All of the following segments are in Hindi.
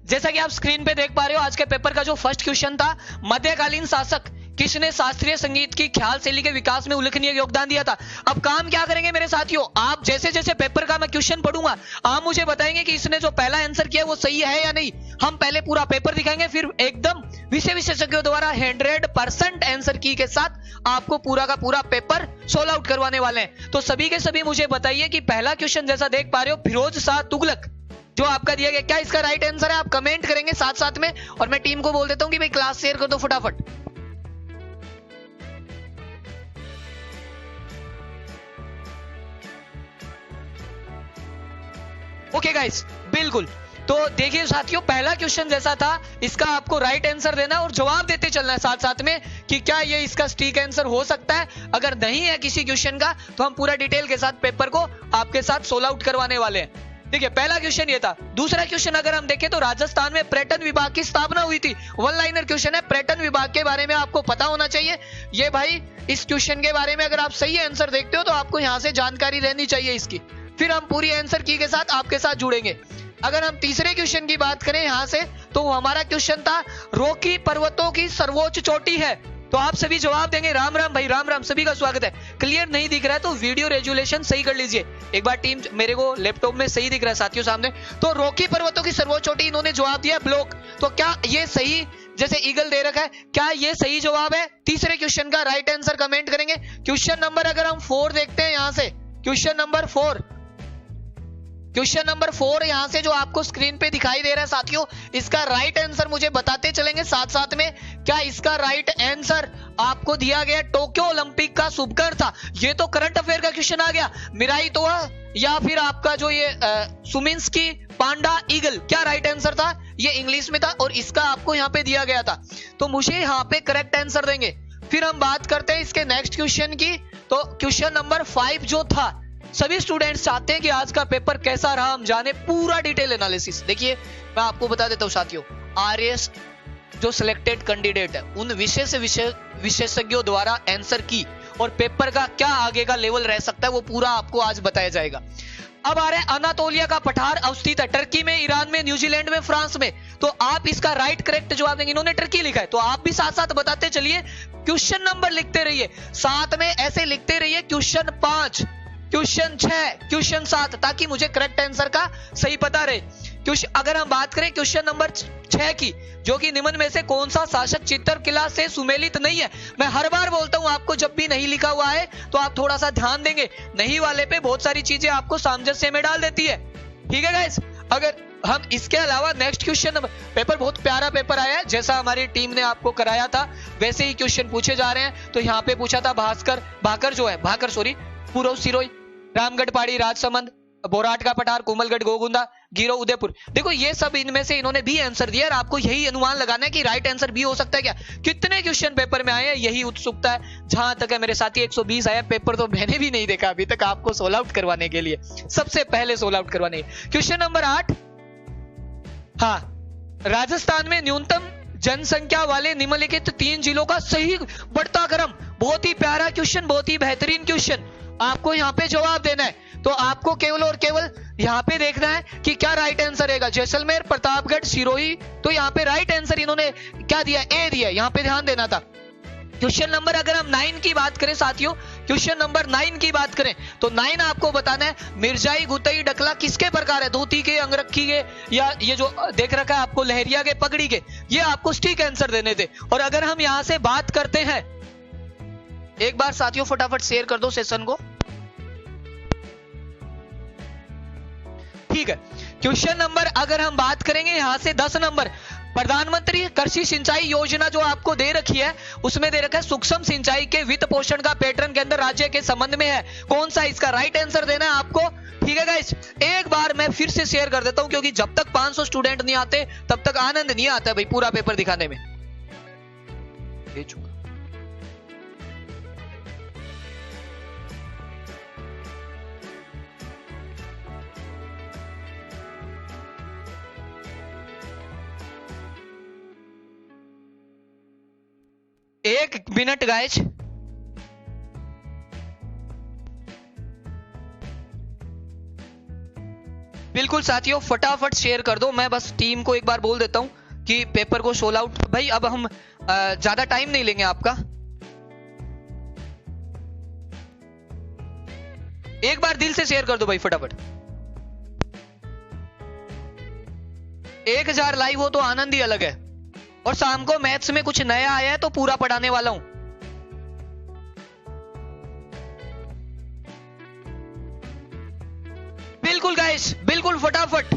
जैसा कि आप स्क्रीन पे देख पा रहे हो, आज के पेपर का जो फर्स्ट क्वेश्चन था, मध्यकालीन शासक किसने शास्त्रीय संगीत की ख्याल शैली के विकास में उल्लेखनीय योगदान दिया था। अब काम क्या करेंगे मेरे साथियों, आप जैसे जैसे पेपर का मैं क्वेश्चन पढ़ूंगा, आप मुझे बताएंगे कि इसने जो पहला आंसर किया वो सही है या नहीं। हम पहले पूरा पेपर दिखाएंगे, फिर एकदम विषय विशेषज्ञों द्वारा 100% आंसर की के साथ आपको पूरा का पूरा पेपर सोल्व आउट करवाने वाले हैं। तो सभी के सभी मुझे बताइए कि पहला क्वेश्चन जैसा देख पा रहे हो, फिरोज शाह तुगलक जो आपका दिया गया, क्या इसका राइट आंसर है? आप कमेंट करेंगे साथ साथ में, और मैं टीम को बोल देता हूं कि भाई क्लास शेयर कर दो फटाफट। ओके गाइस, बिल्कुल। तो देखिए साथियों, पहला क्वेश्चन जैसा था, इसका आपको राइट आंसर देना और जवाब देते चलना है साथ साथ में कि क्या ये इसका सटीक आंसर हो सकता है। अगर नहीं है किसी क्वेश्चन का, तो हम पूरा डिटेल के साथ पेपर को आपके साथ सोल्व आउट करवाने वाले हैं। देखिए पहला क्वेश्चन ये था। दूसरा क्वेश्चन अगर हम देखें तो राजस्थान में पर्यटन विभाग की स्थापना हुई थी। वन लाइनर क्वेश्चन है, पर्यटन विभाग के बारे में आपको पता होना चाहिए। ये भाई इस क्वेश्चन के बारे में अगर आप सही आंसर देखते हो तो आपको यहां से जानकारी रहनी चाहिए इसकी। फिर हम पूरी आंसर की के साथ आपके साथ जुड़ेंगे। अगर हम तीसरे क्वेश्चन की बात करें यहां से, तो हमारा क्वेश्चन था रोकी पर्वतों की सर्वोच्च चोटी है। तो आप सभी जवाब देंगे। राम राम भाई, राम राम, सभी का स्वागत है। क्लियर नहीं दिख रहा है तो वीडियो रेजुलेशन सही कर लीजिए एक बार। टीम मेरे को लैपटॉप में सही दिख रहा है साथियों सामने। तो रोकी पर्वतों की सर्वोच्च चोटी इन्होंने जवाब दिया ब्लॉक। तो क्या ये सही, जैसे ईगल दे रखा है, क्या ये सही जवाब है? तीसरे क्वेश्चन का राइट आंसर कमेंट करेंगे। क्वेश्चन नंबर अगर हम 4 देखते हैं यहां से, क्वेश्चन नंबर 4 यहां से जो आपको स्क्रीन पे दिखाई दे रहा है साथियों, इसका राइट आंसर मुझे बताते चलेंगे साथ साथ में। क्या इसका राइट आंसर आपको दिया गया टोक्यो ओलंपिक का शुभकर था? ये तो करंट अफेयर का क्वेश्चन आ गया। मिराई तोआ या फिर आपका जो ये सुमिंस्की पांडा ईगल, क्या राइट आंसर था? ये इंग्लिश में था और इसका आपको यहाँ पे दिया गया था, तो मुझे यहाँ पे करेक्ट आंसर देंगे। फिर हम बात करते हैं इसके नेक्स्ट क्वेश्चन की। तो क्वेश्चन नंबर 5 जो था, सभी स्टूडेंट्स चाहते हैं कि आज का पेपर कैसा रहा, हम जाने पूरा डिटेल एनालिसिस। देखिए मैं आपको बता देता हूं साथियों, आरएस जो सिलेक्टेड कैंडिडेट है उन विशेषज्ञों द्वारा आंसर की और पेपर का क्या आगे का लेवल रह सकता है वो पूरा आपको आज बताया जाएगा। अब आ रहा है अनातोलिया का पठार अवस्थित है टर्की में, ईरान में, न्यूजीलैंड में, फ्रांस में। तो आप इसका राइट करेक्ट जवाब देंगे। इन्होंने टर्की लिखा है तो आप भी साथ साथ बताते चलिए। क्वेश्चन नंबर लिखते रहिए साथ में, ऐसे लिखते रहिए क्वेश्चन 5, क्वेश्चन 6, क्वेश्चन 7, ताकि मुझे करेक्ट आंसर का सही पता रहे। अगर हम बात करें क्वेश्चन नंबर 6 की, जो कि निम्न में से कौन सा शासक चित्रकला से सुमेलित नहीं है? मैं हर बार बोलता हूं आपको, जब भी नहीं लिखा हुआ है तो आप थोड़ा सा ध्यान देंगे, नहीं वाले पे बहुत सारी चीजें आपको सामंजस्य में डाल देती है। ठीक है गाइस, अगर हम इसके अलावा नेक्स्ट क्वेश्चन, पेपर बहुत प्यारा पेपर आया है, जैसा हमारी टीम ने आपको कराया था वैसे ही क्वेश्चन पूछे जा रहे हैं। तो यहाँ पे पूछा था भाकर पूर्व सिरोही, रामगढ़ पहाड़ी, राजसमंद, बोराट का पठार, कोमलगढ़, गोगुंदा, गिरो, उदयपुर। देखो ये सब इनमें से इन्होंने भी आंसर दिया और आपको यही अनुमान लगाना है कि राइट आंसर भी हो सकता है क्या। कितने क्वेश्चन पेपर में आए हैं यही उत्सुकता है। जहां तक है मेरे साथी 120 आया, पेपर तो मैंने भी नहीं देखा अभी तक, आपको सोल्व आउट करवाने के लिए, सबसे पहले सोल्व आउट करवाने। क्वेश्चन नंबर 8, हाँ, राजस्थान में न्यूनतम जनसंख्या वाले निम्नलिखित 3 जिलों का सही बढ़ता क्रम। बहुत ही प्यारा क्वेश्चन, बहुत ही बेहतरीन क्वेश्चन। आपको यहाँ पे जवाब देना है, तो आपको केवल और केवल यहाँ पे देखना है कि क्या राइट आंसर रहेगा। जैसलमेर, प्रतापगढ़, सिरोही। तो यहाँ पे राइट आंसर इन्होंने क्या दिया? ए दिया। यहाँ पे ध्यान देना था। क्वेश्चन नंबर अगर हम 9 की बात करें साथियों, क्वेश्चन नंबर 9 की बात करें तो 9 आपको बताना है मिर्जाई, गुतई, डकला किसके प्रकार है? धोती के, अंगरखी के, या ये जो देख रखा है आपको लहरिया के, पगड़ी के। ये आपको ठीक आंसर देने थे। और अगर हम यहां से बात करते हैं, एक बार साथियों फटाफट शेयर कर दो सेशन को। ठीक है, क्वेश्चन नंबर अगर हम बात करेंगे यहां से 10 नंबर, प्रधानमंत्री कृषि सिंचाई योजना जो आपको दे रखी है उसमें दे रखा है सूक्ष्म सिंचाई के वित्त पोषण का पैटर्न केंद्र राज्य के संबंध में है। कौन सा? इसका राइट आंसर देना है आपको। ठीक है गाइस, एक बार मैं फिर से शेयर कर देता हूं, क्योंकि जब तक 500 स्टूडेंट नहीं आते तब तक आनंद नहीं आता भाई पूरा पेपर दिखाने में। दे चुका। एक मिनट गाइस, बिल्कुल साथियों, फटाफट शेयर कर दो। मैं बस टीम को एक बार बोल देता हूं कि पेपर को सोल आउट। भाई अब हम ज्यादा टाइम नहीं लेंगे आपका, एक बार दिल से शेयर कर दो भाई फटाफट। 1000 लाइव हो तो आनंद ही अलग है। और शाम को मैथ्स में कुछ नया आया है तो पूरा पढ़ाने वाला हूं। बिल्कुल गाइस, बिल्कुल फटाफट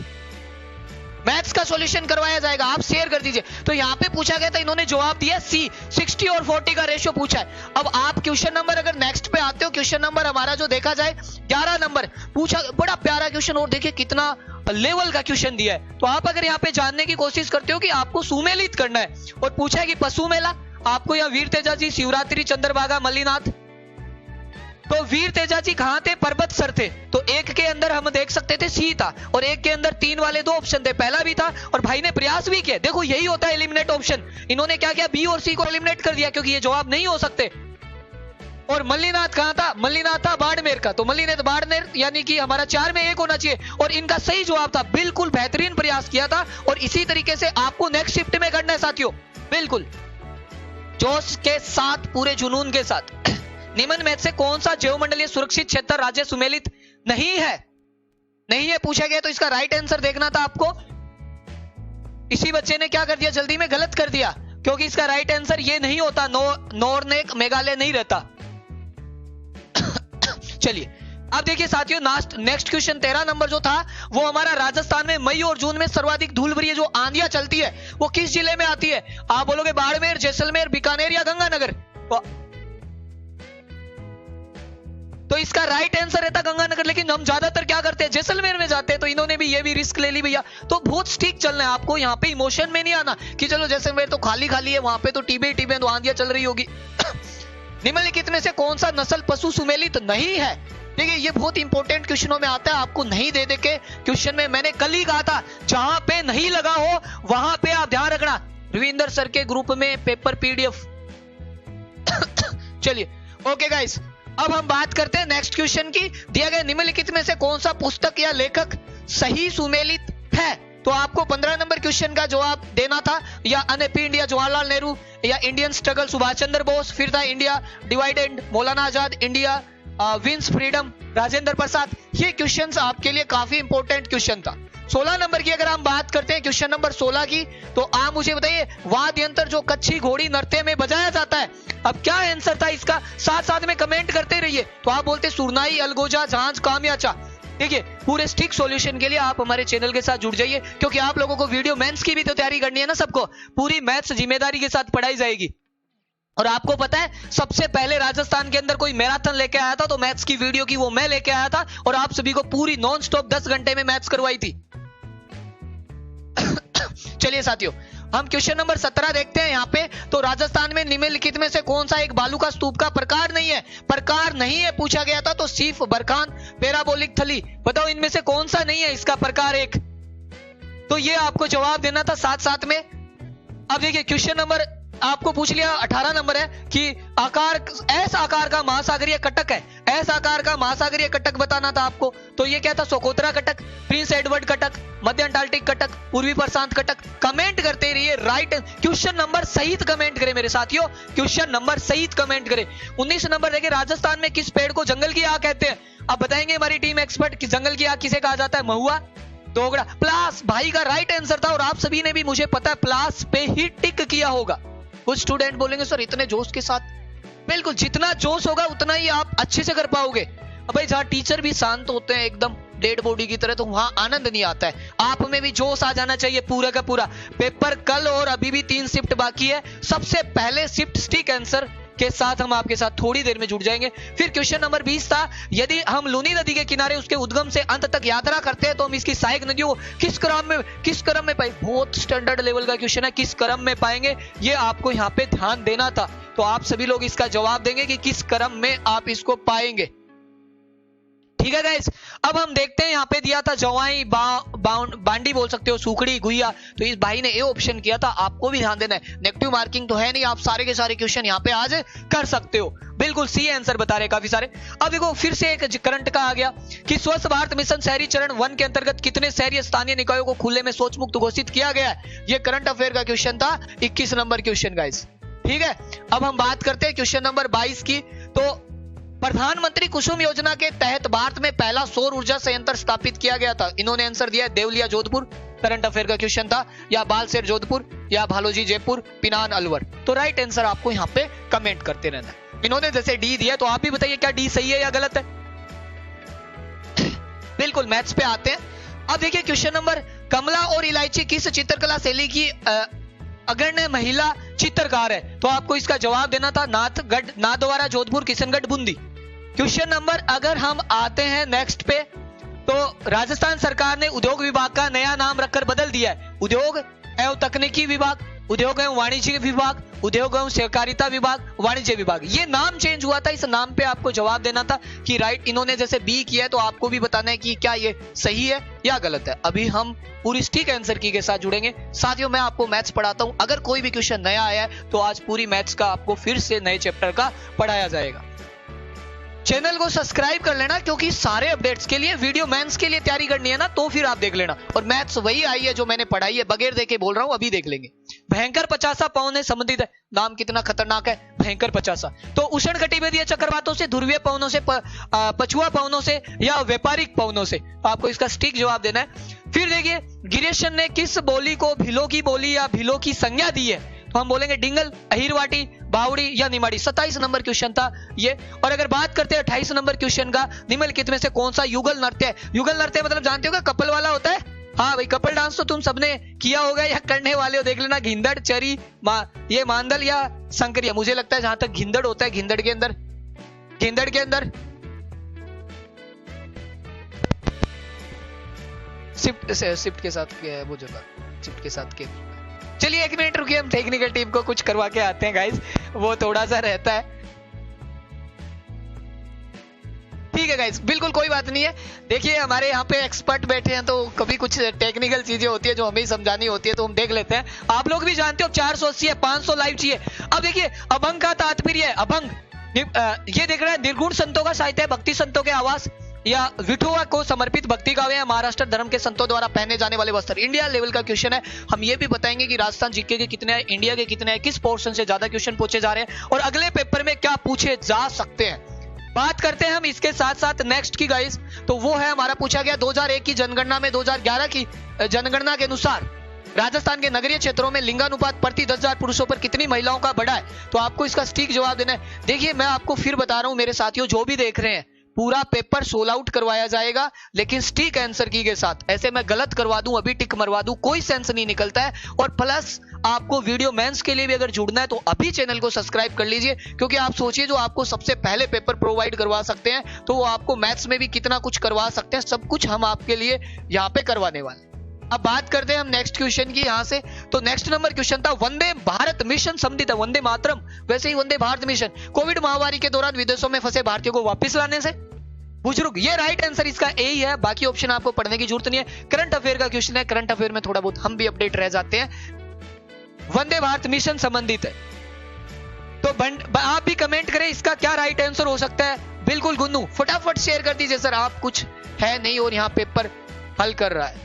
मैथ्स का सॉल्यूशन करवाया जाएगा, आप शेयर कर दीजिए। तो यहाँ पे पूछा गया था, इन्होंने जवाब दिया सी, 60 और 40 का रेशियो पूछा है। अब आप क्वेश्चन नंबर अगर नेक्स्ट पे आते हो, क्वेश्चन नंबर हमारा जो देखा जाए 11 नंबर पूछा, बड़ा प्यारा क्वेश्चन और देखिए कितना लेवल का क्वेश्चन दिया है। तो आप अगर यहाँ पे जानने की कोशिश करते हो कि आपको सुमेलित करना है और पूछा है कि पशु मेला, आपको यहाँ वीर तेजा जी, शिवरात्रि, चंद्रभागा, मल्लीनाथ। तो वीर तेजा जी कहां थे? पर्वत सर थे। तो एक के अंदर हम देख सकते थे सी था और एक के अंदर 3 वाले 2 ऑप्शन थे, पहला भी था और भाई ने प्रयास भी किया। देखो यही होता है एलिमिनेट ऑप्शन। इन्होंने क्या किया? बी और सी को एलिमिनेट कर दिया क्योंकि ये जवाब नहीं हो सकते। और मल्लीनाथ कहां था? मल्लीनाथ था बाड़मेर का। तो मल्लीनाथ बाड़मेर यानी कि हमारा 4 में 1 होना चाहिए और इनका सही जवाब था। बिल्कुल बेहतरीन प्रयास किया था और इसी तरीके से आपको नेक्स्ट शिफ्ट में करना है साथियों, बिल्कुल जोश के साथ, पूरे जुनून के साथ। निम्न में से कौन सा जैवमंडलीय सुरक्षित क्षेत्र राज्य सुमेलित नहीं है? नहीं है पूछा गया, तो इसका राइट आंसर देखना था आपको। इसी बच्चे ने क्या कर दिया? जल्दी में गलत कर दिया, क्योंकि इसका राइट आंसर ये नहीं होता। नॉर्नेक मेघालय नहीं रहता। चलिए अब देखिए साथियों, नेक्स्ट क्वेश्चन 13 नंबर जो था वो हमारा राजस्थान में मई और जून में सर्वाधिक धूल भरी जो आंधियां चलती है वो किस जिले में आती है? आप बोलोगे बाड़मेर, जैसलमेर, बीकानेर या गंगानगर। तो इसका राइट आंसर रहता गंगानगर, लेकिन हम ज्यादातर क्या करते हैं? जैसलमेर में जाते हैं। तो इन्होंने भी ये भी रिस्क ले ली भैया। तो बहुत स्टिक चलना है आपको, यहाँ पे इमोशन में नहीं आना कि चलो जैसलमेर तो खाली खाली है, वहां पे तो टीबे टीबे तो आंधियां चल रही होगी। निम्नलिखित में से कौन सा नस्ल पशु सुमेलित नहीं है? देखिए ये बहुत इंपॉर्टेंट क्वेश्चनों में आता है, आपको नहीं दे दे के क्वेश्चन में मैंने कल ही कहा था, जहां पे नहीं लगा हो वहां पे आप ध्यान रखना। रविंदर सर के ग्रुप में पेपर पीडीएफ। चलिए ओके गाइस, अब हम बात करते हैं नेक्स्ट क्वेश्चन की। दिया गया निम्नलिखित में से कौन सा पुस्तक या लेखक सही सुमेलित है? तो आपको 15 नंबर क्वेश्चन का जवाब देना था, या अनहैप्पी इंडिया जवाहरलाल नेहरू, या इंडियन स्ट्रगल सुभाष चंद्र बोस, फिर था India divided Maulana Azad, India wins freedom Rajendra Prasad. ये क्वेश्चंस आपके लिए काफी इंपॉर्टेंट क्वेश्चन था। 16 नंबर की अगर हम बात करते हैं, क्वेश्चन नंबर 16 की, तो आप मुझे बताइए वाद्य यंत्र जो कच्छी घोड़ी नृत्य में बजाया जाता है, अब क्या आंसर था इसका? साथ साथ में कमेंट करते रहिए। तो आप बोलते सुरनाई, अलगोजा, झांझ, कामयाचा। देखिए पूरे स्टिक सॉल्यूशन के लिए आप हमारे चैनल के साथ जुड़ जाइए, क्योंकि आप लोगों को वीडियो मेंस की भी तो तैयारी करनी है ना। सबको पूरी मैथ्स जिम्मेदारी के साथ पढ़ाई जाएगी। और आपको पता है सबसे पहले राजस्थान के अंदर कोई मैराथन लेके आया था, तो मैथ्स की वीडियो की वो मैं लेके आया था और आप सभी को पूरी नॉन स्टॉप 10 घंटे में मैथ्स करवाई थी। चलिए साथियों, हम क्वेश्चन नंबर 17 देखते हैं यहाँ पे। तो राजस्थान में निम्नलिखित में से कौन सा एक बालू का स्तूप का प्रकार नहीं है? प्रकार नहीं है पूछा गया था, तो सीफ, बरखान, पैराबोलिक थली। बताओ इनमें से कौन सा नहीं है इसका प्रकार एक? तो ये आपको जवाब देना था साथ साथ में। अब देखिए क्वेश्चन नंबर आपको पूछ लिया 18 नंबर है कि आकार, ऐसा आकार का महासागरीय कटक है, ऐसा आकार का महासागरीय कटक बताना था आपको। तो ये क्या था? सोकोत्रा कटक, प्रिंस एडवर्ड कटक, मध्य अंटार्कटिक कटक, पूर्वी प्रशांत कटक। कमेंट करते रहिए, राइट क्वेश्चन नंबर सहित कमेंट करें मेरे साथियों, क्वेश्चन नंबर सहित कमेंट करें। 19 नंबर देखिए, राजस्थान में किस पेड़ को जंगल की आग कहते हैं? अब बताएंगे हमारी टीम एक्सपर्ट कि जंगल की आग किसे कहा जाता है? महुआ, दोगड़ा, प्लास। भाई का राइट आंसर था और आप सभी ने भी मुझे पता है प्लास पे ही टिक किया होगा। कुछ स्टूडेंट बोलेंगे सर इतने जोश के साथ, बिल्कुल जितना जोश होगा उतना ही आप अच्छे से कर पाओगे। अब भाई जहाँ टीचर भी शांत होते हैं एकदम डेड बॉडी की तरह, तो वहां आनंद नहीं आता है। आप में भी जोश आ जाना चाहिए पूरा का पूरा। पेपर कल और अभी भी 3 शिफ्ट बाकी है। सबसे पहले शिफ्ट स्टिक आंसर के साथ हम आपके साथ थोड़ी देर में जुड़ जाएंगे। फिर क्वेश्चन नंबर 20 था, यदि हम लूनी नदी के किनारे उसके उद्गम से अंत तक यात्रा करते हैं तो हम इसकी सहायक नदियों किस क्रम में पाए? बहुत स्टैंडर्ड लेवल का क्वेश्चन है, किस क्रम में पाएंगे ये आपको यहाँ पे ध्यान देना था। तो आप सभी लोग इसका जवाब देंगे कि किस क्रम में आप इसको पाएंगे। ठीक है गाइस, अब हम देखते हैं यहाँ पे दिया था जवाई बांडी बोल सकते हो, सूखड़ी गुइया, तो इस भाई ने ए ऑप्शन किया था। आपको भी ध्यान देना है, नेगेटिव मार्किंग तो है नहीं, आप सारे के सारे क्वेश्चन यहाँ पे आज कर सकते हो। बिल्कुल सी आंसर बता रहे काफी सारे। अब देखो फिर से एक करंट का आ गया कि स्वच्छ भारत मिशन शहरी चरण 1 के अंतर्गत कितने शहरी स्थानीय निकायों को खुले में शौच मुक्त घोषित किया गया है। ये करंट अफेयर का क्वेश्चन था, 21 नंबर क्वेश्चन गाइस। ठीक है, अब हम बात करते हैं क्वेश्चन नंबर 22 की। तो प्रधानमंत्री कुसुम योजना के तहत भारत में पहला सौर ऊर्जा संयंत्र स्थापित किया गया था। इन्होंने आंसर दिया देवलिया जोधपुर, करंट अफेयर का क्वेश्चन था, या बालसेर जोधपुर, या भालोजी जयपुर, पिनान अलवर। तो राइट आंसर आपको यहाँ पे कमेंट करते रहना है। इन्होंने जैसे डी दिया, तो आप भी बताइए क्या डी सही है या गलत है। बिल्कुल, मैथ्स पे आते हैं। अब देखिए क्वेश्चन नंबर, कमला और इलायची किस चित्रकला शैली की अग्रणी महिला चित्रकार है। तो आपको इसका जवाब देना था नाथगढ़, नाथद्वारा, जोधपुर, किशनगढ़, बूंदी। क्वेश्चन नंबर अगर हम आते हैं नेक्स्ट पे, तो राजस्थान सरकार ने उद्योग विभाग का नया नाम रखकर बदल दिया है। उद्योग एवं तकनीकी विभाग, उद्योग एवं वाणिज्य विभाग, उद्योग एवं सहकारिता विभाग, वाणिज्य विभाग। ये नाम चेंज हुआ था, इस नाम पे आपको जवाब देना था कि राइट। इन्होंने जैसे बी किया है, तो आपको भी बताना है कि क्या ये सही है या गलत है। अभी हम पूरी सटीक आंसर की के साथ जुड़ेंगे। साथियों, मैं आपको मैथ्स पढ़ाता हूं, अगर कोई भी क्वेश्चन नया आया है तो आज पूरी मैथ्स का आपको फिर से नए चैप्टर का पढ़ाया जाएगा। चैनल को सब्सक्राइब कर लेना, क्योंकि सारे अपडेट्स के लिए, वीडियो मेंस के लिए तैयारी करनी है ना, तो फिर आप देख लेना। और मैथ्स वही आई है जो मैंने पढ़ाई है, बगैर देखे बोल रहा हूं, अभी देख लेंगे। भयंकर 50 पवन से संबंधित है। नाम कितना खतरनाक है, भयंकर 50। तो उष्ण कटिबंधीय चक्रवातों से, ध्रुवीय पवनों से, पछुआ पवनों से, या व्यापारिक पवनों से। तो आपको इसका सटीक जवाब देना है। फिर देखिए, गिरीशन ने किस बोली को भीलों की बोली या भीलों की संज्ञा दी है। तो हम बोलेंगे डिंगल, अहिरवाटी, बावड़ी या निमाड़ी। 27 नंबर क्वेश्चन था ये। और अगर बात करते हैं 28 नंबर क्वेश्चन का, निम्नलिखित में से कौन सा युगल नृत्य है। युगल नृत्य मतलब जानते हो क्या, कपल वाला होता है। हाँ भाई, कपल डांस तो तुम सबने किया होगा या करने वाले हो, देख लेना। घिंदड़, चरी, ये मांदल या संकरिया। मुझे लगता है जहां तक घिंदड़ होता है, घिंदड़ के अंदर शिफ्ट के साथ वो जगह, शिफ्ट के साथ के। चलिए 1 मिनट रुकिए, हम टेक्निकल टीम को कुछ करवा के आते हैं गाइस, वो थोड़ा सा रहता है। ठीक है गाइस, बिल्कुल कोई बात नहीं है। देखिए हमारे यहाँ पे एक्सपर्ट बैठे हैं, तो कभी कुछ टेक्निकल चीजें होती है जो हमें ही समझानी होती है, तो हम देख लेते हैं। आप लोग भी जानते हो 480 है, 500 लाइव चाहिए। अब देखिए, अभंग का तात्पर्य है, अभंग ये देख रहे हैं, निर्गुण संतों का साहित्य, भक्ति संतों के आवास, या विठोवा को समर्पित भक्ति काव्य, महाराष्ट्र धर्म के संतों द्वारा पहने जाने वाले वस्त्र। इंडिया लेवल का क्वेश्चन है। हम ये भी बताएंगे कि राजस्थान जीके के कितने हैं, इंडिया के कितने हैं, किस पोर्शन से ज्यादा क्वेश्चन पूछे जा रहे हैं, और अगले पेपर में क्या पूछे जा सकते हैं। बात करते हैं हम इसके साथ साथ नेक्स्ट की गाइस, तो वो है हमारा पूछा गया 2001 की जनगणना में 2011 की जनगणना के अनुसार राजस्थान के नगरीय क्षेत्रों में लिंगानुपात प्रति 10,000 पुरुषों पर कितनी महिलाओं का बढ़ा है। तो आपको इसका सटीक जवाब देना है। देखिए मैं आपको फिर बता रहा हूं मेरे साथियों, जो भी देख रहे हैं, पूरा पेपर सोल आउट करवाया जाएगा, लेकिन सटीक आंसर की के साथ। ऐसे मैं गलत करवा दूं, अभी टिक मरवा दूं, कोई सेंस नहीं निकलता है। और प्लस आपको वीडियो मेंस के लिए भी अगर जुड़ना है तो अभी चैनल को सब्सक्राइब कर लीजिए, क्योंकि आप सोचिए जो आपको सबसे पहले पेपर प्रोवाइड करवा सकते हैं, तो वो आपको मैथ्स में भी कितना कुछ करवा सकते हैं, सब कुछ हम आपके लिए यहाँ पे करवाने वाले। अब बात करते हैं हम नेक्स्ट क्वेश्चन की यहाँ से। तो नेक्स्ट नंबर क्वेश्चन था वंदे भारत मिशन संबंधित है, वंदे मातरम, वैसे ही वंदे भारत मिशन, कोविड महामारी के दौरान विदेशों में फंसे भारतीयों को वापस लाने से। बुजुर्ग, ये राइट आंसर इसका ए ही है, बाकी ऑप्शन आपको पढ़ने की जरूरत नहीं है। करंट अफेयर का क्वेश्चन है, करंट अफेयर में थोड़ा बहुत हम भी अपडेट रह जाते हैं। वंदे भारत मिशन संबंधित है, तो आप भी कमेंट करें इसका क्या राइट आंसर हो सकता है। बिल्कुल गुन्नू, फटाफट शेयर कर दीजिए सर, आप कुछ है नहीं और यहाँ पेपर हल कर रहा है।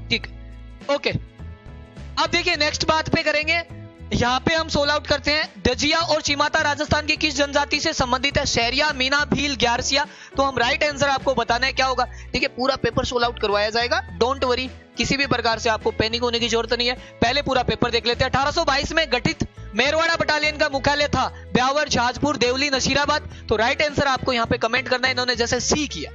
ठीक, ओके। अब देखिए नेक्स्ट बात पे करेंगे, यहाँ पे हम सोल आउट करते हैं। दजिया और चिमाता राजस्थान की किस जनजाति से संबंधित है। शहरिया, मीना, भील, ग्यारसिया। तो हम राइट आंसर आपको बताना है क्या होगा। देखिए पूरा पेपर सोल आउट करवाया जाएगा, डोंट वरी, किसी भी प्रकार से आपको पैनिक होने की जरूरत नहीं है। पहले पूरा पेपर देख लेते हैं। 1822 में गठित मेरवाड़ा बटालियन का मुख्यालय था ब्यावर, जहाजपुर, देवली, नशीराबाद। तो राइट आंसर आपको यहाँ पे कमेंट करना है, इन्होंने जैसे सी किया।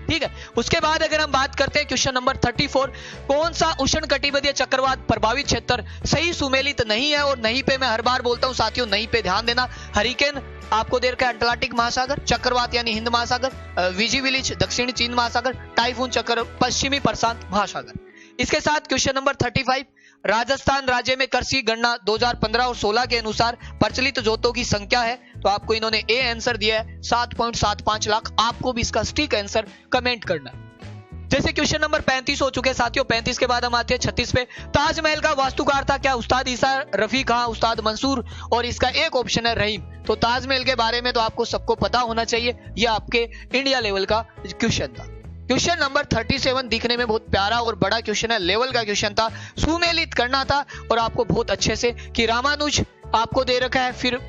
ठीक है, उसके बाद अगर हम बात करते हैं क्वेश्चन नंबर 34, कौन सा उष्ण कटिबंधीय चक्रवात प्रभावित क्षेत्र सही सुमेलित नहीं है। और नहीं पे मैं हर बार बोलता हूं साथियों, नहीं पे ध्यान देना। हरिकेन आपको दे रखा है अटलांटिक महासागर, चक्रवात यानी हिंद महासागर, विजी विलिच दक्षिणी चीन महासागर, टाइफून चक्र पश्चिमी प्रशांत महासागर। इसके साथ क्वेश्चन नंबर 35, राजस्थान राज्य में कृषि गणना 2015 और 16 के अनुसार प्रचलित जोतों की संख्या है। तो तो आपको इन्होंने ए आंसर दिया है 7.75 लाख। आपको भी इसका सटीक आंसर कमेंट करना है। जैसे क्वेश्चन नंबर 35 हो चुके हैं साथियों। 35 के बाद हम आते हैं 36 पे। ताजमहल का वास्तुकार था क्या? उस्ताद ईसा, रफी खां, उस्ताद मंसूर, और इसका एक ऑप्शन है रहीम। तो ताजमहल के बारे में तो आपको सबको पता होना चाहिए, यह आपके इंडिया लेवल का क्वेश्चन था। क्वेश्चन नंबर 37 दिखने में बहुत प्यारा और बड़ा क्वेश्चन है, लेवल का क्वेश्चन था, सुमेलित करना था और आपको बहुत अच्छे से कि रामानुज आपको दे रखा है, फिर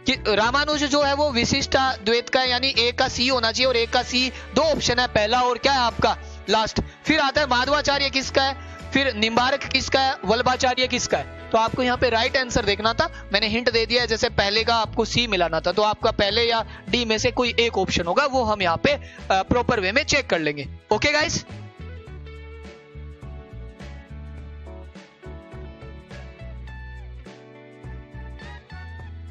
कि रामानुज जो है वो विशिष्टा द्वैत का, यानी ए का सी होना चाहिए और ए का सी दो ऑप्शन है, पहला और क्या है आपका लास्ट। फिर आता है माधवाचार्य किसका है, फिर निम्बार्क किसका है, वल्लभाचार्य किसका है। तो आपको यहाँ पे राइट आंसर देखना था, मैंने हिंट दे दिया है, जैसे पहले का आपको सी मिलाना था, तो आपका पहले या डी में से कोई एक ऑप्शन होगा, वो हम यहाँ पे प्रॉपर वे में चेक कर लेंगे। ओके गाइस,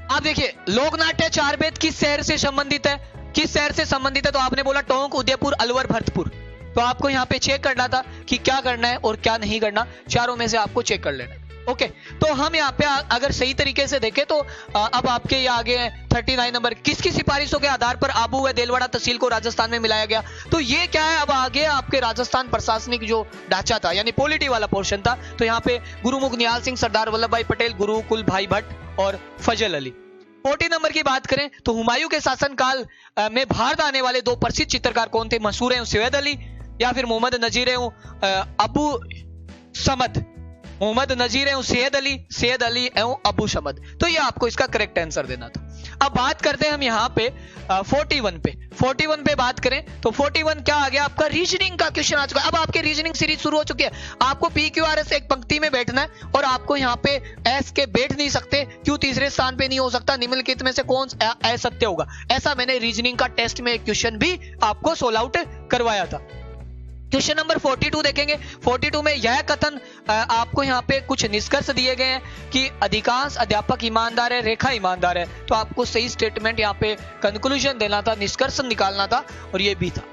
आप देखिए लोकनाट्य चार वेद किस शहर से संबंधित है, किस शहर से संबंधित है? तो आपने बोला टोंक, उदयपुर, अलवर, भरतपुर। तो आपको यहाँ पे चेक करना था कि क्या करना है और क्या नहीं करना, चारों में से आपको चेक कर लेना है। ओके, तो हम यहाँ पे अगर सही तरीके से देखें तो अब आपके ये आगे हैं 39 नंबर, किसकी सिफारिशों के आधार पर आबू व देलवाड़ा तहसील को राजस्थान में मिलाया गया। तो ये क्या है, अब आगे आपके राजस्थान प्रशासनिक जो ढांचा था, यानी पॉलिटी वाला पोर्शन था। तो यहाँ पे गुरुमुख निहाल सिंह, सरदार वल्लभ भाई पटेल, गुरुकुल भाई भट्ट और फजल अली। 40 नंबर की बात करें तो हुमायूं के शासनकाल में भारत आने वाले दो प्रसिद्ध चित्रकार कौन थे? मशहूर है सैयद अली या फिर मोहम्मद नजीर अबू समद। मोहम्मद नजीर है सैयद अली एवं अबू समद। तो ये आपको इसका करेक्ट आंसर देना था। अब बात करते हैं हम यहाँ पे 41 पे बात करें तो 41 क्या आ गया आपका? रीजनिंग का क्वेश्चन आ चुका है। अब आपके रीजनिंग सीरीज शुरू हो चुकी है। आपको PQRS एक पंक्ति में बैठना है और आपको यहाँ पे एस के बैठ नहीं सकते, क्यों तीसरे स्थान पे नहीं हो सकता, निम्नलिखित में से कौन असत्य होगा। ऐसा मैंने रीजनिंग का टेस्ट में एक क्वेश्चन भी आपको सोल्व आउट करवाया था। क्वेश्चन नंबर 42 देखेंगे। 42 में यह कथन आपको यहाँ पे कुछ निष्कर्ष दिए गए हैं कि अधिकांश अध्यापक ईमानदार है, रेखा ईमानदार है। तो आपको सही स्टेटमेंट यहाँ पे कंक्लूजन देना था, निष्कर्ष निकालना था और ये भी था।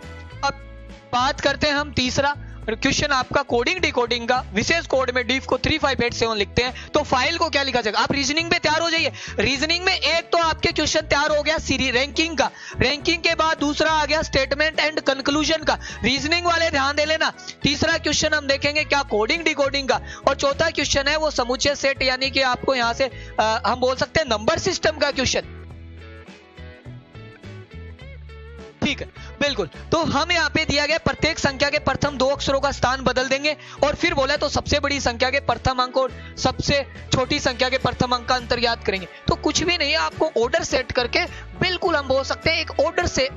अब बात करते हैं हम तीसरा क्वेश्चन आपका कोडिंग डिकोडिंग का। विशेष कोड में डिफ को 3587 लिखते हैं तो फाइल को क्या लिखा जाएगा? आप रीजनिंग में तैयार हो जाइए। रीजनिंग में एक तो आपके क्वेश्चन तैयार हो गया सीरीज रैंकिंग का, रैंकिंग के बाद दूसरा आ गया स्टेटमेंट एंड कंक्लूजन का। रीजनिंग वाले ध्यान दे लेना। तीसरा क्वेश्चन हम देखेंगे क्या? कोडिंग डिकोडिंग का। और चौथा क्वेश्चन है वो समुच्चय सेट, यानी कि आपको यहां से हम बोल सकते हैं नंबर सिस्टम का क्वेश्चन। ठीक है, बिल्कुल। तो हम यहाँ पे दिया गया प्रत्येक संख्या के प्रथम दो अक्षरों का स्थान बदल देंगे और फिर बोला तो सबसे बड़ी संख्या के प्रथम अंक और सबसे छोटी संख्या के प्रथम अंक का अंतर याद करेंगे। तो कुछ भी नहीं है, आपको ऑर्डर सेट करके बिल्कुल हम बोल सकते हैं एक ऑर्डर से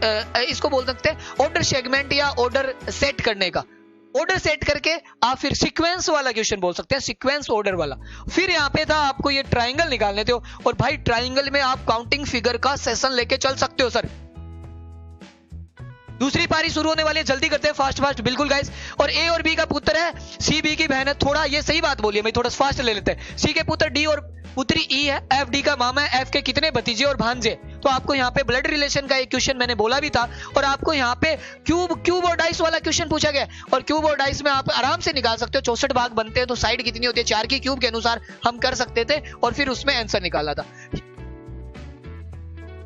इसको बोल सकते हैं ऑर्डर सेगमेंट या ऑर्डर सेट करने का। ऑर्डर सेट करके आप फिर सीक्वेंस वाला क्वेश्चन बोल सकते हैं, सीक्वेंस ऑर्डर वाला। फिर यहाँ पे था आपको ये ट्राइंगल निकालने थे और भाई ट्राइंगल में आप काउंटिंग फिगर का सेशन लेके चल सकते हो सर। दूसरी पारी शुरू होने वाली है, जल्दी करते हैं, फास्ट बिल्कुल गाइस। और ए और बी का पुत्र है, सी बी की बहन है। थोड़ा ये सही बात बोलिए, मैं थोड़ा फास्ट ले लेते हैं। सी के पुत्र डी और पुत्री ई है, एफ डी का मामा है, एफ के कितने भतीजे और भांजे। तो आपको यहाँ पे ब्लड रिलेशन का एक क्वेश्चन मैंने बोला भी था और आपको यहाँ पे क्यूब और डाइस वाला क्वेश्चन पूछा गया। और क्यूब और डाइस में आप आराम से निकाल सकते हो, 64 भाग बनते हैं तो साइड कितनी होती है 4 की क्यूब के अनुसार हम कर सकते थे और फिर उसमें आंसर निकाला था।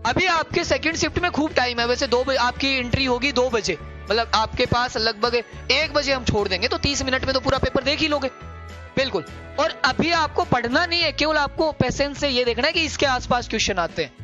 अभी आपके सेकंड शिफ्ट में खूब टाइम है, वैसे 2 बजे आपकी एंट्री होगी, 2 बजे, मतलब आपके पास लगभग 1 बजे हम छोड़ देंगे तो 30 मिनट में तो पूरा पेपर देख ही लोगे। बिल्कुल। और अभी आपको पढ़ना नहीं है, केवल आपको पेशेंस से ये देखना है कि इसके आसपास क्वेश्चन आते हैं।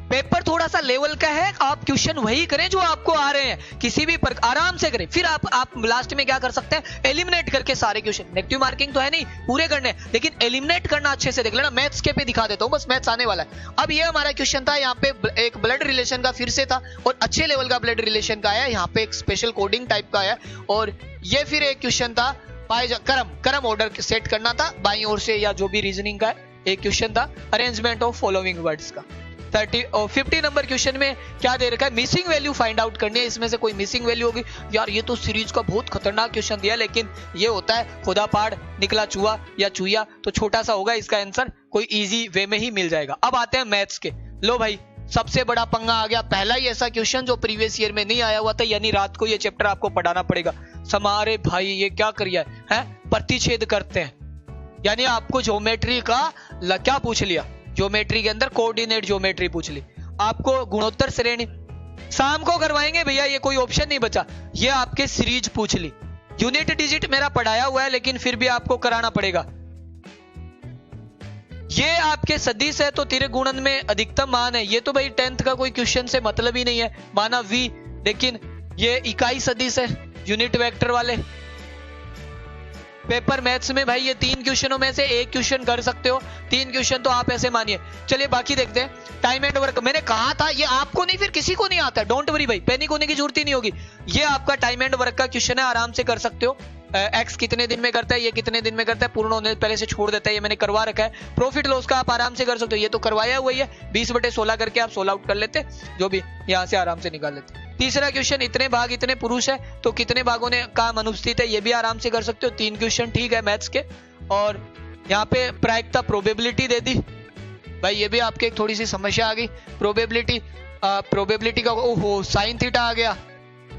पेपर थोड़ा सा लेवल का है, आप क्वेश्चन वही करें जो आपको आ रहे हैं, किसी भी पर आराम से करें। फिर आप लास्ट में क्या कर सकते हैं, एलिमिनेट करके सारे क्वेश्चन, नेगेटिव मार्किंग तो है नहीं, पूरे करने हैं, लेकिन एलिमिनेट करना अच्छे से देख लेना। मैथ्स के पे दिखा देता हूं, बस मैथ्स आने वाला है। अब ये हमारा क्वेश्चन था, यहाँ पे एक ब्लड रिलेशन का फिर से था और अच्छे लेवल का ब्लड रिलेशन का आया, यहाँ पे एक स्पेशल कोडिंग टाइप का आया। और ये फिर एक क्वेश्चन था क्रम ऑर्डर सेट करना था बाईं ओर से, या जो भी रीजनिंग का एक क्वेश्चन था अरेंजमेंट ऑफ फॉलोइंग वर्ड्स का। 50 नंबर क्वेश्चन में क्या दे रखा है, मिसिंग वैल्यू फाइंड आउट करनी है। इसमें से कोई मिसिंग वैल्यू होगी। यार ये तो सीरीज का बहुत खतरनाक क्वेश्चन दिया, लेकिन ये होता है खुदा पाड़ निकला चूहा या चूहिया, तो छोटा सा होगा इसका आंसर, कोई इजी वे में ही मिल जाएगा। अब आते हैं मैथ्स के। लो भाई सबसे बड़ा पंगा आ गया, पहला ही ऐसा क्वेश्चन जो प्रीवियस ईयर में नहीं आया हुआ था, यानी रात को ये चैप्टर आपको पढ़ाना पड़ेगा। समारे भाई ये क्या करिए है, प्रतिच्छेद करते हैं, यानी आपको ज्योमेट्री का क्या पूछ लिया, ज्योमेट्री के अंदर कोऑर्डिनेट ज्योमेट्री पूछ ली। आपको गुणोत्तर श्रेणी शाम को करवाएंगे भैया, ये कोई ऑप्शन नहीं बचा। ये आपके सीरीज पूछ ली। यूनिट डिजिट मेरा पढ़ाया हुआ है लेकिन फिर भी आपको कराना पड़ेगा। ये आपके सदिश है तो तिर्गुणन में अधिकतम मान है। ये तो भाई 10th का कोई क्वेश्चन से मतलब ही नहीं है, माना v, लेकिन ये इकाई सदिश है यूनिट वेक्टर वाले। पेपर मैथ्स में भाई ये 3 क्वेश्चनों में से एक क्वेश्चन कर सकते हो, 3 क्वेश्चन तो आप ऐसे मानिए। चलिए बाकी देखते हैं। टाइम एंड वर्क मैंने कहा था ये आपको नहीं फिर किसी को नहीं आता, डोंट वरी भाई, पैनिक होने की जरूरत ही नहीं होगी। ये आपका टाइम एंड वर्क का क्वेश्चन है, आराम से कर सकते हो। एक्स कितने दिन में करता है, ये कितने दिन में करता है, पूर्ण होने पहले से छोड़ देता है, ये मैंने करवा रखा है। प्रॉफिट लॉस का आप आराम से कर सकते हो, ये तो करवाया हुआ ही है। 20/16 करके आप 16 आउट कर लेते, जो भी यहाँ से आराम से निकाल लेते। तीसरा क्वेश्चन, इतने भाग इतने पुरुष है तो कितने भागों ने काम अनुपस्थित है, ये भी आराम से कर सकते हो। 3 क्वेश्चन ठीक है मैथ्स के। और यहाँ पे प्रायिकता प्रोबेबिलिटी दे दी भाई, ये भी आपके एक थोड़ी सी समस्या आ गई। प्रोबेबिलिटी का, ओहो साइन थीटा आ गया।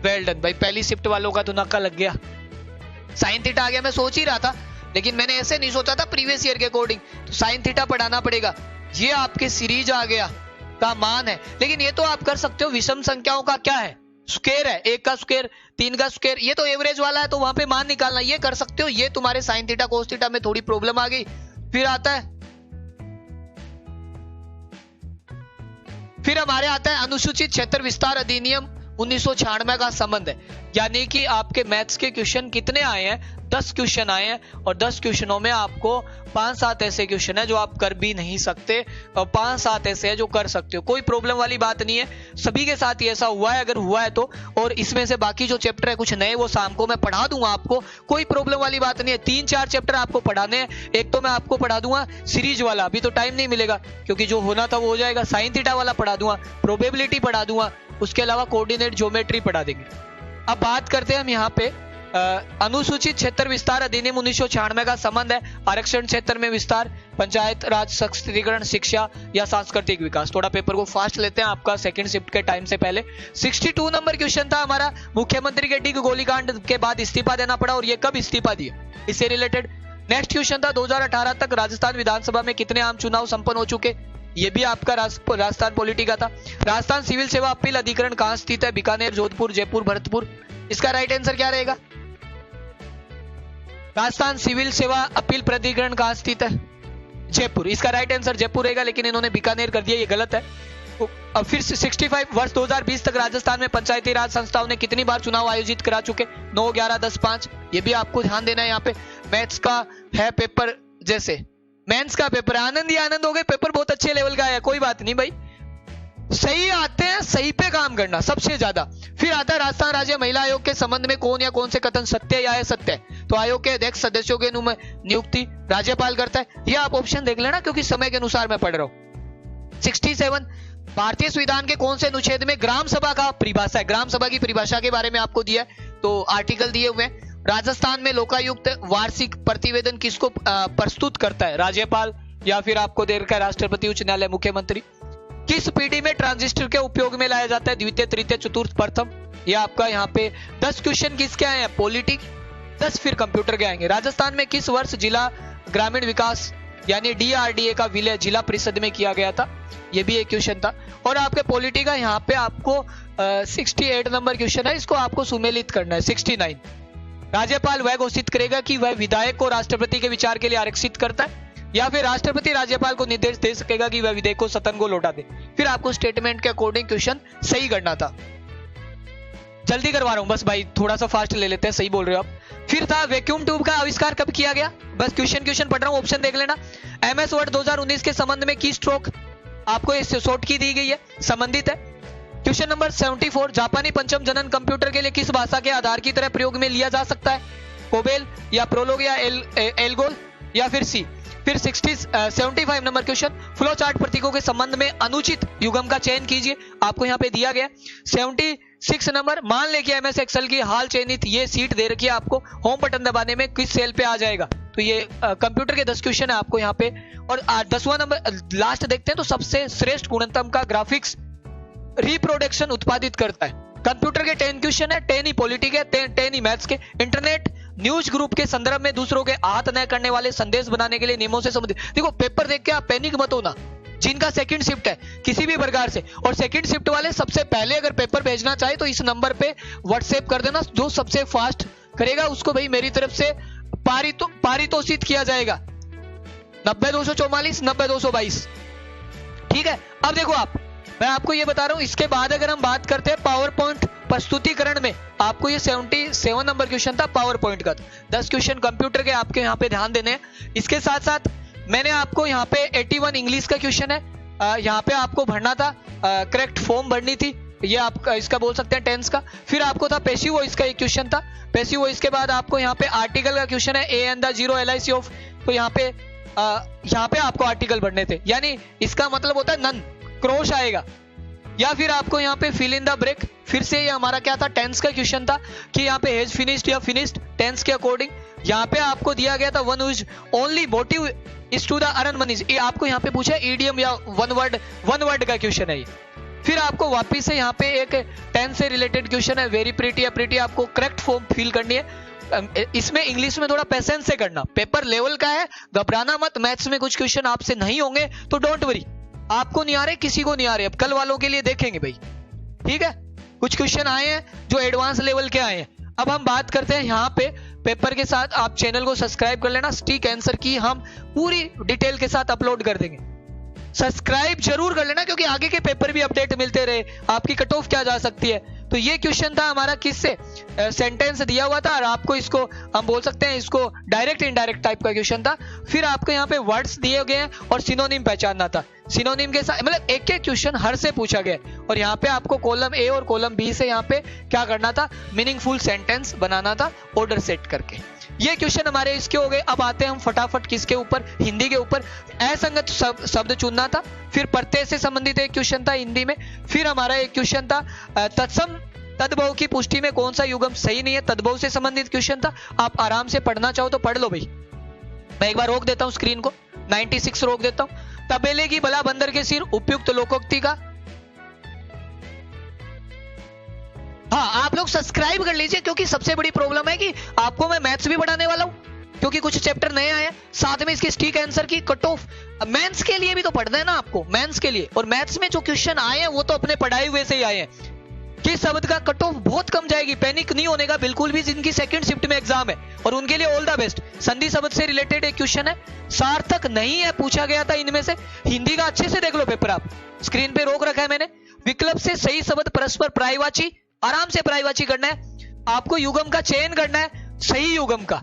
वेल डन भाई, पहली शिफ्ट वालों का तो नक्का लग गया। साइन थीटा आ गया, मैं सोच ही रहा था लेकिन मैंने ऐसे नहीं सोचा था प्रीवियस ईयर के अकॉर्डिंग, तो साइन थीटा पढ़ाना पड़ेगा। ये आपके सीरीज आ गया का मान है, लेकिन ये तो आप कर सकते हो। विषम संख्याओं का क्या है, स्क्वायर है, 1 का स्क्वायर 3 का स्क्वायर, ये तो एवरेज वाला है तो वहां पे मान निकालना, ये कर सकते हो। ये तुम्हारे साइन थीटा कोस थीटा में थोड़ी प्रॉब्लम आ गई। फिर आता है, फिर हमारे आता है अनुसूचित क्षेत्र विस्तार अधिनियम 1996 का संबंध है। यानी कि आपके मैथ्स के क्वेश्चन कितने आए हैं, 10 क्वेश्चन आए हैं, और 10 क्वेश्चनों में आपको 5-7 ऐसे क्वेश्चन है जो आप कर भी नहीं सकते और 5-7 ऐसे है जो कर सकते हो। कोई प्रॉब्लम वाली बात नहीं है, सभी के साथ ही ऐसा हुआ है अगर हुआ है तो। और इसमें से बाकी जो चैप्टर है कुछ नए, वो शाम को मैं पढ़ा दूंगा आपको, कोई प्रॉब्लम वाली बात नहीं है। 3-4 चैप्टर आपको पढ़ाने हैं। एक तो मैं आपको पढ़ा दूंगा सीरीज वाला, अभी तो टाइम नहीं मिलेगा क्योंकि जो होना था वो हो जाएगा। साइन थीटा वाला पढ़ा दूंगा, प्रोबेबिलिटी पढ़ा दूंगा, उसके अलावा कोऑर्डिनेट ज्योमेट्री पढ़ा देंगे। अब बात करते हैं हम यहाँ पे अनुसूचित क्षेत्र विस्तार अधिनियम 1996 का संबंध है। आरक्षण क्षेत्र में विस्तार, पंचायत राज सशक्तिकरण, शिक्षा या सांस्कृतिक विकास। थोड़ा पेपर को फास्ट लेते हैं आपका सेकंड शिफ्ट के टाइम से पहले। 62 नंबर क्वेश्चन था हमारा, मुख्यमंत्री के डिग गोलीकांड के बाद इस्तीफा देना पड़ा और ये कब इस्तीफा दिया, इससे रिलेटेड। नेक्स्ट क्वेश्चन था 2018 तक राजस्थान विधानसभा में कितने आम चुनाव संपन्न हो चुके, ये भी आपका राजस्थान पॉलिटी का था। राजस्थान सिविल सेवा अपील अधिकरण कहां स्थित है, बीकानेर, जोधपुर, जयपुर, भरतपुर। इसका राइट आंसर क्या रहेगा, राजस्थान सिविल सेवा अपील प्राधिकरण कहां स्थित है, जयपुर। इसका राइट आंसर जयपुर रहेगा, लेकिन इन्होंने बीकानेर कर दिया, ये गलत है। अब फिर 65 वर्ष 2020 तक राजस्थान में पंचायती राज संस्थाओं ने कितनी बार चुनाव आयोजित करा चुके, 9, 11, 10, 5। ये भी आपको ध्यान देना है। यहाँ पे मैथ्स का है पेपर, जैसे मेंस का पेपर, आनंद ही आनंद हो गए, पेपर बहुत अच्छे लेवल का है, कोई बात नहीं भाई, सही आते हैं, सही पे काम करना सबसे ज्यादा। फिर आता है राजस्थान राज्य महिला आयोग के संबंध में कौन या कौन से कथन सत्य या असत्य है। तो आयोग के अध्यक्ष सदस्यों के नियुक्ति राज्यपाल करता है। ये आप ऑप्शन देख लेना क्योंकि समय के अनुसार मैं पढ़ रहा हूं। 67 भारतीय संविधान के कौन से अनुच्छेद में ग्राम सभा का परिभाषा है, ग्राम सभा की परिभाषा के बारे में आपको दिया है, तो आर्टिकल दिए हुए हैं। राजस्थान में लोकायुक्त वार्षिक प्रतिवेदन किसको प्रस्तुत करता है, राज्यपाल या फिर आपको दे रखा है राष्ट्रपति, उच्च न्यायालय, मुख्यमंत्री। किस पीढ़ी में ट्रांजिस्टर के उपयोग में लाया जाता है, द्वितीय, तृतीय, चतुर्थ, प्रथम। ये आपका यहाँ पे 10 क्वेश्चन किसके आए हैं, पॉलिटी, 10 फिर कंप्यूटर के आएंगे। राजस्थान में किस वर्ष जिला ग्रामीण विकास यानी DRDA का विलय जिला परिषद में किया गया था, ये भी एक क्वेश्चन था। और आपके पॉलिटी का यहाँ पे आपको 68 नंबर क्वेश्चन है, इसको आपको सुमेलित करना है। 69 राज्यपाल वह घोषित करेगा कि वह विधायक को राष्ट्रपति के विचार के लिए आरक्षित करता है, या फिर राष्ट्रपति राज्यपाल को निर्देश दे सकेगा कि वह विधेयक को सदन को लौटा दे। फिर आपको स्टेटमेंट के अकॉर्डिंग क्वेश्चन सही करना था। जल्दी करवा रहा हूं बस भाई, थोड़ा सा फास्ट ले लेते हैं, सही बोल रहे हो आप। फिर था वैक्यूम ट्यूब का आविष्कार कब किया गया, बस क्वेश्चन पढ़ रहा हूं, ऑप्शन देख लेना। MS वर्ड 2019 के संबंध में की स्ट्रोक आपको इससे शॉर्ट की दी गई है, संबंधित है। क्वेश्चन नंबर 74 जापानी पंचम जनन कंप्यूटर के लिए किस भाषा के आधार की तरह प्रयोग में लिया जा सकता है, कोबेल या प्रोलोग या एल्गोल या फिर सी। फिर 75 नंबर क्वेश्चन फ्लो चार्ट प्रतीकों के संबंध में अनुचित युग्म का चयन कीजिए, आपको यहाँ पे दिया गया। 76 नंबर मान ले कि MS एक्सेल की हाल चयनित ये सीट दे रखी है आपको, होम बटन दबाने में किस सेल पे आ जाएगा, तो ये कंप्यूटर के 10 क्वेश्चन है आपको यहाँ पे। और 10वां नंबर लास्ट देखते हैं, तो सबसे श्रेष्ठ गुणनतम का ग्राफिक्स रिप्रोडक्शन उत्पादित करता है। कंप्यूटर के 10 क्वेश्चन है, 10 ही पॉलिटी के, 10 ही मैथ्स के। इंटरनेट न्यूज ग्रुप के संदर्भ में दूसरों के आहत न करने वाले संदेश बनाने के लिए नियमों से संबंधित। देखो पेपर देख के आप पैनिक मत होना, जिनका सेकंड शिफ्ट है किसी भी प्रकार से, और सेकंड शिफ्ट वाले सबसे पहले अगर पेपर भेजना चाहे तो इस नंबर पे व्हाट्सएप कर देना, जो सबसे फास्ट करेगा उसको भाई मेरी तरफ से पारितोषित किया जाएगा। 90-244 90-222, ठीक है। अब देखो मैं आपको ये बता रहा हूं, इसके बाद अगर हम बात करते हैं पावर पॉइंट प्रस्तुतिकरण में, आपको ये 77 नंबर क्वेश्चन था पावर पॉइंट का, 10 क्वेश्चन कंप्यूटर के आपके यहाँ पे ध्यान देने हैं। इसके साथ साथ मैंने आपको यहाँ पे 81 इंग्लिश का क्वेश्चन है, यहाँ पे आपको भरना था, करेक्ट फॉर्म भरनी थी, ये आप इसका बोल सकते हैं टेंस का। फिर आपको था पैसिव वॉइस का एक क्वेश्चन था, पैसिव वॉइस के बाद आपको यहाँ पे आर्टिकल का क्वेश्चन है, A and the zero LIC of, तो यहाँ पे आपको आर्टिकल भरने थे, यानी इसका मतलब होता है नन, क्रॉस आएगा। या फिर आपको यहाँ पे फिल इन द ब्रेक, फिर से ये हमारा क्या था, टेंस का क्वेश्चन था कि यहाँ पे हैज फिनिश्ड या फिनिश्ड टेंस के अकॉर्डिंग। यहाँ पे आपको दिया गया था one whose only motive is to the earn money, ये आपको यहाँ पे पूछा ईडियम या वन वर्ड का क्वेश्चन है ये। फिर आपको वापिस से यहाँ पे एक टेंस से रिलेटेड क्वेश्चन है, वेरी प्रीटी या प्रीटी, आपको करेक्ट फॉर्म फिल करनी है। इसमें इंग्लिश में थोड़ा पेशेंस से करना, पेपर लेवल का है, घबराना मत। मैथ्स में कुछ क्वेश्चन आपसे नहीं होंगे तो डोंट वरी, आपको नहीं आ रहे किसी को नहीं आ रहे, अब कल वालों के लिए देखेंगे भाई, ठीक है। कुछ क्वेश्चन आए हैं जो एडवांस लेवल के आए हैं। अब हम बात करते हैं यहाँ पे पेपर के साथ, आप चैनल को सब्सक्राइब कर लेना, स्टिक आंसर की हम पूरी डिटेल के साथ अपलोड कर देंगे, सब्सक्राइब जरूर कर लेना, क्योंकि आगे के पेपर भी अपडेट मिलते रहे, आपकी कट ऑफ क्या जा सकती है। तो ये क्वेश्चन था हमारा किससे, सेंटेंस दिया हुआ था, और आपको इसको हम बोल सकते हैं इसको डायरेक्ट इनडायरेक्ट टाइप का क्वेश्चन था। फिर आपको यहाँ पे वर्ड्स दिए गए हैं और सिनोनिम पहचानना था, सिनोनिम के साथ मतलब एक एक क्वेश्चन हर से पूछा गया, और यहाँ पे आपको कॉलम ए और कॉलम बी से यहाँ पे क्या करना था, मीनिंगफुल सेंटेंस बनाना था ऑर्डर सेट करके। ये क्वेश्चन हमारे इसके हो गए। अब आते हैं हम फटाफट किसके ऊपर, हिंदी के ऊपर। असंगत शब्द चुनना था, फिर प्रत्यय से संबंधित एक क्वेश्चन था हिंदी में। फिर हमारा एक क्वेश्चन था तत्सम तद्भव की पुष्टि में कौन सा युग्म सही नहीं है, तद्भव से संबंधित क्वेश्चन था। आप आराम से पढ़ना चाहो तो पढ़ लो भाई, मैं एक बार रोक देता हूं स्क्रीन को, 96 रोक देता हूं। तबेले की बला बंदर के सिर, उपयुक्त लोकोक्ति का। हाँ, आप लोग सब्सक्राइब कर लीजिए, क्योंकि सबसे बड़ी प्रॉब्लम है कि आपको मैं मैथ्स भी पढ़ाने वाला हूं, क्योंकि कुछ चैप्टर नए आए हैं, साथ में इसके स्टिक आंसर की कट ऑफ। मेंस के लिए भी तो पढ़ना है ना आपको, मेंस के लिए, और मैथ्स में जो क्वेश्चन आए हैं वो तो अपने पढ़ाई हुए से ही आए हैं। किस शब्द का कट ऑफ बहुत कम जाएगी, पैनिक नहीं होने का बिल्कुल भी, जिनकी सेकंड शिफ्ट में एग्जाम है, और उनके लिए ऑल द बेस्ट। संधि शब्द से रिलेटेड एक क्वेश्चन है, सार्थक नहीं है पूछा गया था इनमें से, हिंदी का अच्छे से देख लो पेपर, आप स्क्रीन पे रोक रखा है मैंने। विकल्प से सही शब्द परस्पर पर्यायवाची, आराम से पर्यायवाची करना है, आपको युग्म का चयन करना है, सही युग्म का,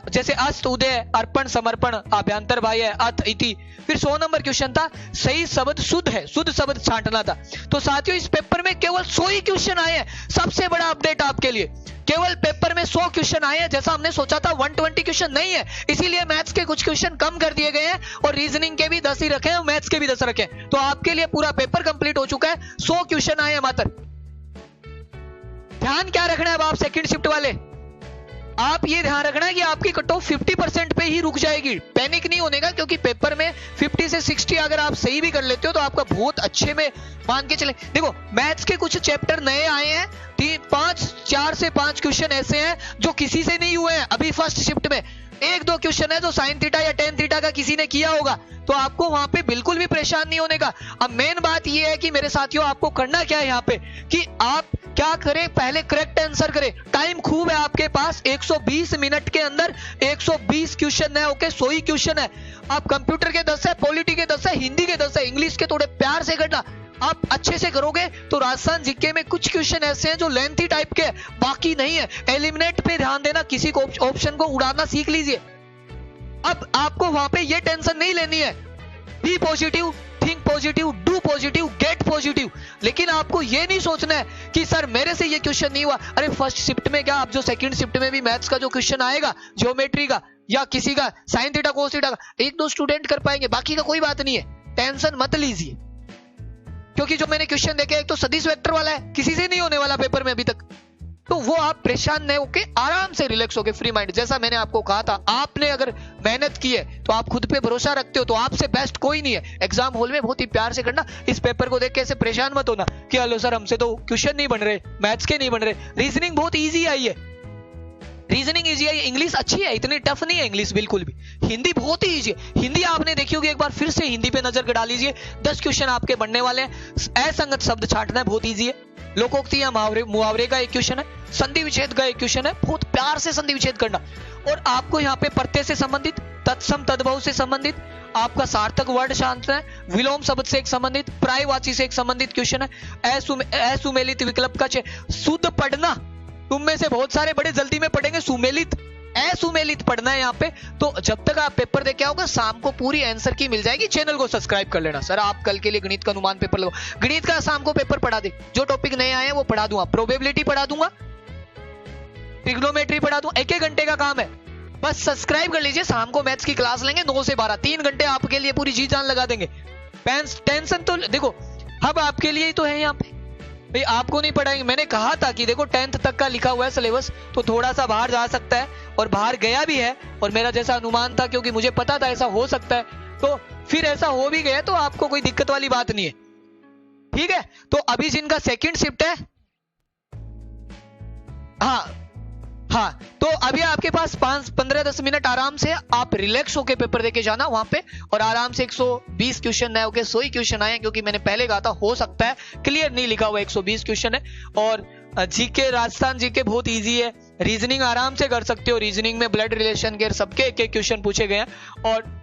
जैसे अस्त उदय, अर्पण समर्पण, अभ्यंतर बाह्य, अथ इति। फिर 100 नंबर क्वेश्चन था सही शब्द शुद्ध है, शुद्ध शब्द छांटना था। तो साथियों इस पेपर में केवल 100 ही क्वेश्चन आए हैं, सबसे बड़ा अपडेट आपके लिए, केवल पेपर में 100 क्वेश्चन आए हैं, जैसा हमने सोचा था 120 क्वेश्चन नहीं है, इसीलिए मैथ्स के कुछ क्वेश्चन कम कर दिए गए हैं, और रीजनिंग के भी 10 ही रखे हैं, और मैथ्स के भी 10 रखे हैं। तो आपके लिए पूरा पेपर कंप्लीट हो चुका है, 100 क्वेश्चन आए हैं मात्र। ध्यान क्या रखना है अब आप सेकंड शिफ्ट वाले, आप ये ध्यान रखना है कि आपकी कट ऑफ 50% पे ही रुक जाएगी, पैनिक नहीं होने का, क्योंकि पेपर में 50 से 60 अगर आप सही भी कर लेते हो तो आपका बहुत अच्छे में मान के चले। देखो मैथ्स के कुछ चैप्टर नए आए हैं, 4 से 5 क्वेश्चन ऐसे हैं जो किसी से नहीं हुए हैं अभी फर्स्ट शिफ्ट में, 1-2 क्वेश्चन है जो साइन थीटा या टेन थीटा का किसी ने किया होगा, तो आपको वहां पे बिल्कुल भी परेशान नहीं होने का। अब मेन बात ये है कि मेरे साथियों आपको करना क्या है यहाँ पे, कि आप क्या करें, पहले करेक्ट आंसर करें। टाइम खूब है आपके पास, 120 मिनट के अंदर 120 क्वेश्चन है, ओके 100 ही क्वेश्चन है। आप कंप्यूटर के 10 है, पॉलिटी के 10 है, हिंदी के 10 है, इंग्लिश के थोड़े प्यार से करना, आप अच्छे से करोगे तो राजस्थान जीके में कुछ क्वेश्चन ऐसे हैं जो लेंथी टाइप के, बाकी नहीं है। एलिमिनेट पे ध्यान देना, किसी को ऑप्शन को उड़ाना सीख लीजिए। अब आपको वहां पे ये टेंशन नहीं लेनी है, be positive, think positive, do positive, get positive. लेकिन आपको ये नहीं सोचना है कि सर मेरे से ये क्वेश्चन नहीं हुआ, अरे फर्स्ट शिफ्ट में क्या, आप जो सेकंड शिफ्ट में भी मैथ्स का जो क्वेश्चन आएगा, ज्योमेट्री का या किसी का साइन थीटा कोस थीटा का, 1-2 स्टूडेंट कर पाएंगे, बाकी का कोई बात नहीं है, टेंशन मत लीजिए। क्योंकि जो मैंने क्वेश्चन देखे, एक तो सदिश वेक्टर वाला है, किसी से नहीं होने वाला पेपर में अभी तक, तो वो आप परेशान नहीं होके आराम से रिलैक्स होके फ्री माइंड, जैसा मैंने आपको कहा था, आपने अगर मेहनत की है तो आप खुद पे भरोसा रखते हो तो आपसे बेस्ट कोई नहीं है। एग्जाम हॉल में बहुत ही प्यार से करना, इस पेपर को देख के ऐसे परेशान मत होना कि हेलो सर हमसे तो क्वेश्चन नहीं बन रहे, मैथ्स के नहीं बन रहे, रीजनिंग बहुत ईजी आई है, रीजनिंग इजी है, इंग्लिश अच्छी है, इतनी टफ नहीं है इंग्लिश बिल्कुल भी। हिंदी बहुत ही इजी है, हिंदी आपने देखी होगी, एक बार फिर से हिंदी पे नजर डाल लीजिए। 10 क्वेश्चन आपके बनने वाले हैं। असंगत शब्द छांटना है, बहुत इजी है। लोकोक्ति या मुहावरे का एक क्वेश्चन है, संधि विच्छेद का एक क्वेश्चन है, बहुत प्यार से संधि विच्छेद करना। और आपको यहाँ पे प्रत्यय से संबंधित, तत्सम तद्भव से संबंधित, आपका सार्थक वर्ड छांटना है, विलोम शब्द से एक संबंधित, पर्यायवाची से एक संबंधित क्वेश्चन है, असुमेलित विकल्प का शुद्ध पढ़ना। तुम में से बहुत सारे बड़े जल्दी में पढ़ेंगे सुमेलित, असुमेलित पढ़ना है यहाँ पे। तो जब तक आप पेपर दे के आओगे शाम को पूरी आंसर की मिल जाएगी। चैनल को सब्सक्राइब कर लेना। सर आप कल के लिए गणित का अनुमान पेपर लो, गणित का शाम को पेपर पढ़ा दे, जो टॉपिक नए आए हैं वो पढ़ा दूंगा, प्रोबेबिलिटी पढ़ा दूंगा, ट्रिग्नोमेट्री पढ़ा दूंगा। 1-1 घंटे का काम है, बस सब्सक्राइब कर लीजिए। शाम को मैथ्स की क्लास लेंगे 9 से 12, 3 घंटे आपके लिए पूरी जी जान लगा देंगे। टेंशन तो देखो अब आपके लिए ही तो है यहाँ पे, भाई आपको नहीं पढ़ाएंगे। मैंने कहा था कि देखो 10th तक का लिखा हुआ है सिलेबस, तो थोड़ा सा बाहर जा सकता है, और बाहर गया भी है। और मेरा जैसा अनुमान था, क्योंकि मुझे पता था ऐसा हो सकता है, तो फिर ऐसा हो भी गया, तो आपको कोई दिक्कत वाली बात नहीं है। ठीक है, तो अभी जिनका सेकंड शिफ्ट है, हाँ, तो अभी आपके पास 15-10 मिनट आराम से आप रिलैक्स होके पेपर देके जाना वहां पे, और आराम से 120 क्वेश्चन नए होके 100 ही क्वेश्चन आए, क्योंकि मैंने पहले कहा था हो सकता है क्लियर नहीं लिखा हुआ, 120 क्वेश्चन है। और जीके, राजस्थान जीके बहुत इजी है, रीजनिंग आराम से कर सकते हो। रीजनिंग में ब्लड रिलेशन के सबके एक क्वेश्चन पूछे गए हैं। और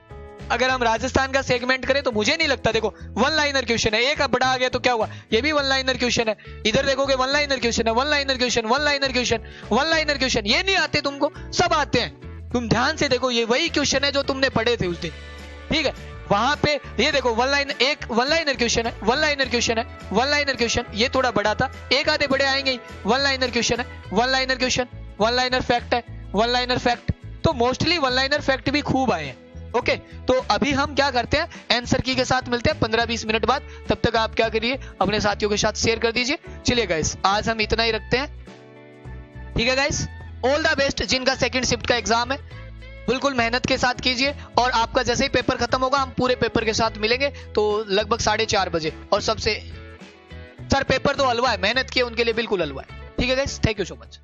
अगर हम राजस्थान का सेगमेंट करें तो मुझे नहीं लगता, देखो 1 लाइनर क्वेश्चन है, एक बड़ा आ गया तो क्या हुआ, ये भी 1 लाइनर क्वेश्चन है। इधर देखोगे 1 लाइनर क्वेश्चन है, 1 liner question, 1 liner question, 1 liner question. ये नहीं आते तुमको, सब आते हैं। तुम ध्यान से देखो, ये वही क्वेश्चन है जो तुमने पढ़े थे उस दिन। ठीक है, वहां पे ये देखो 1 लाइनर क्वेश्चन है, 1 लाइनर क्वेश्चन है, 1 लाइनर क्वेश्चन, ये थोड़ा बड़ा था, एक आधे बड़े आएंगे। 1 लाइनर क्वेश्चन है, 1 लाइनर क्वेश्चन, 1 लाइनर फैक्ट है, 1 लाइनर फैक्ट। तो मोस्टली 1 लाइनर फैक्ट भी खूब आए हैं। ओके, तो अभी हम क्या करते हैं, आंसर की के साथ मिलते हैं 15-20 मिनट बाद। तब तक आप क्या करिए, अपने साथियों के साथ शेयर कर दीजिए। चलिए गाइस, आज हम इतना ही रखते हैं। ठीक है गाइस, ऑल द बेस्ट जिनका सेकंड शिफ्ट का एग्जाम है, बिल्कुल मेहनत के साथ कीजिए। और आपका जैसे ही पेपर खत्म होगा, हम पूरे पेपर के साथ मिलेंगे, तो लगभग 4:30 बजे। और सबसे सर पेपर तो हलवा है, मेहनत किए उनके लिए बिल्कुल हलवा है। ठीक है guys, thank you so much.